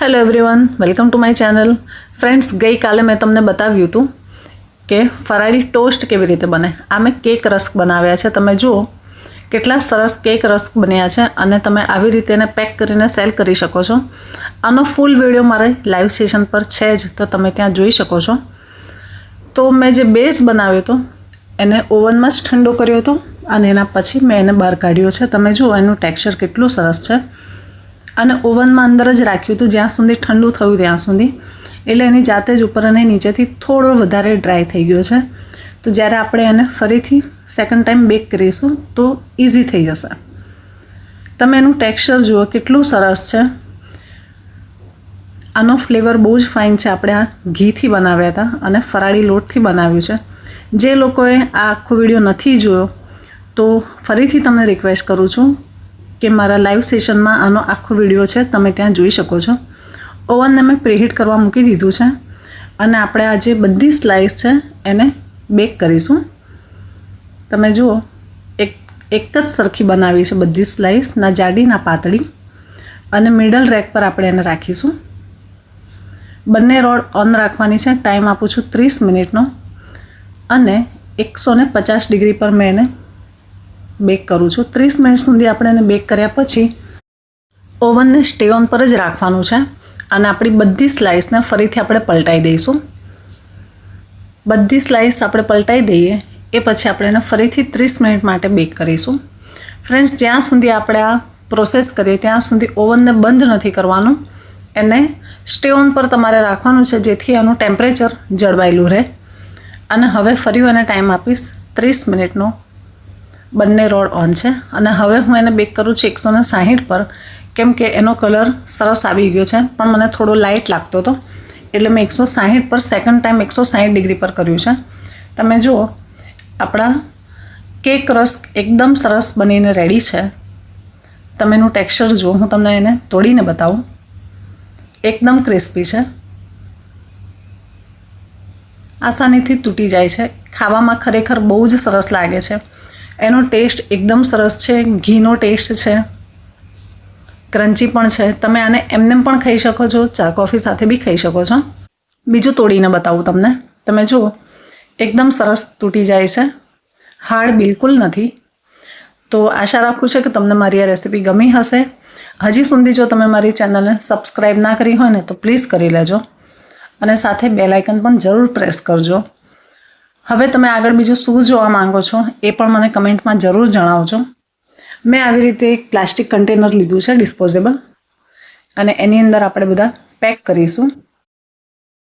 Hello everyone, welcome to my channel. Friends, ગઈકાલે મેં તમને બતાવ્યું હતું કે ફરાળી ટોસ્ટ કેવી રીતે બને. આ મેં કેક રસ્ક બનાવ્યા છે. તમે જુઓ કેટલા સરસ કેક રસ્ક બન્યા છે અને તમે આવી રીતે એને પેક કરીને સેલ કરી શકો છો. આનો ફૂલ વિડીયો મારે લાઈવ સેશન પર છે જ, તો તમે ત્યાં જોઈ શકો છો. તો મેં જે બેઝ બનાવ્યો હતો એને ઓવનમાં જ ઠંડો કર્યો હતો અને એના પછી મેં એને બહાર કાઢ્યો છે. તમે જુઓ એનું ટેક્સચર કેટલું સરસ છે. અને ઓવનમાં અંદર જ રાખ્યું હતું જ્યાં સુધી ઠંડુ થયું ત્યાં સુધી, એટલે એની જાતે જ ઉપર અને નીચેથી થોડો વધારે ડ્રાય થઈ ગયો છે. તો જ્યારે આપણે એને ફરીથી સેકન્ડ ટાઈમ બેક કરીશું તો ઇઝી થઈ જશે. તમે એનું ટેક્સચર જુઓ કેટલું સરસ છે. આનો ફ્લેવર બહુ જ ફાઇન છે. આપણે આ ઘીથી બનાવ્યા હતા અને ફરાળી લોટથી બનાવ્યું છે. જે લોકોએ આ આખો વિડીયો નથી જોયો તો ફરીથી તમને રિક્વેસ્ટ કરું છું કે મારા લાઈવ સેશનમાં આનો આખો વિડીયો છે, તમે ત્યાં જોઈ શકો છો. ઓવનને મેં પ્રીહીટ કરવા મૂકી દીધું છે અને આપણે આ જે બધી સ્લાઇસ છે એને બેક કરીશું. તમે જુઓ એક જ સરખી બનાવી છે બધી સ્લાઇસ, ના જાડી ના પાતળી. અને મિડલ રેક પર આપણે એને રાખીશું. બંને રોડ ઓન રાખવાની છે. ટાઈમ આપું છું 30 મિનિટનો અને 150 ડિગ્રી પર મેં એને બેક કરું છું. 30 મિનિટ સુધી આપણે એને બેક કર્યા પછી ઓવનને સ્ટે ઓન પર જ રાખવાનું છે અને આપણી બધી સ્લાઇસને ફરીથી આપણે પલટાઈ દઈશું. બધી સ્લાઇસ આપણે પલટાઈ દઈએ એ પછી આપણે એને ફરીથી 30 મિનિટ માટે બેક કરીશું. ફ્રેન્ડ્સ, જ્યાં સુધી આપણે આ પ્રોસેસ કરીએ ત્યાં સુધી ઓવનને બંધ નથી કરવાનું. એને સ્ટે ઓન પર તમારે રાખવાનું છે જેથી એનું ટેમ્પરેચર જળવાયેલું રહે. અને હવે ફરી એને ટાઈમ આપીશ 30 મિનિટનો. બંને રોડ ઓન છે અને હવે હું એને બેક કરું છું 160 પર, કેમ કે એનો કલર સરસ આવી ગયો છે પણ મને થોડો લાઇટ લાગતો હતો એટલે મેં 160 પર સેકન્ડ ટાઈમ 160 ડિગ્રી પર કર્યું છે. તમે જુઓ આપણા કેક રસ્ક એકદમ સરસ બનીને રેડી છે. તમે એનું ટેક્સચર જુઓ, હું તમને એને તોડીને બતાવું. એકદમ ક્રિસ્પી છે, આસાનીથી તૂટી જાય છે. ખાવામાં ખરેખર બહુ જ સરસ લાગે છે. એનો ટેસ્ટ એકદમ સરસ છે. ઘીનો ટેસ્ટ છે, ક્રન્ચી પણ છે. તમે આને એમને પણ ખાઈ શકો છો, ચા કોફી સાથે બી ખાઈ શકો છો. બીજું તોડીને બતાવું તમને. તમે જુઓ એકદમ સરસ તૂટી જાય છે, હાર્ડ બિલકુલ નથી. તો આશા રાખું છું કે તમને મારી આ રેસીપી ગમી હશે. હજી સુધી જો તમે મારી ચેનલને સબસ્ક્રાઈબ ના કરી હોય ને તો પ્લીઝ કરી લેજો અને સાથે બેલ આઇકન પણ જરૂર પ્રેસ કરજો. હવે તમે આગળ બીજું શું જોવા માંગો છો એ પણ મને કમેન્ટમાં જરૂર જણાવજો. મેં આવી રીતે એક પ્લાસ્ટિક કન્ટેનર લીધું છે ડિસ્પોઝેબલ અને એની અંદર આપણે બધા પેક કરીશું.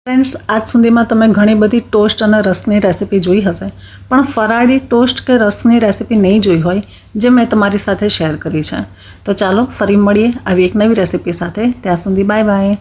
ફ્રેન્ડ્સ, આજ સુધીમાં તમે ઘણી બધી ટોસ્ટ અને રસની રેસીપી જોઈ હશે, પણ ફરાળી ટોસ્ટ કે રસની રેસીપી નહીં જોઈ હોય જે મેં તમારી સાથે શેર કરી છે. તો ચાલો ફરી મળીએ આવી એક નવી રેસીપી સાથે. ત્યાં સુધી બાય બાય.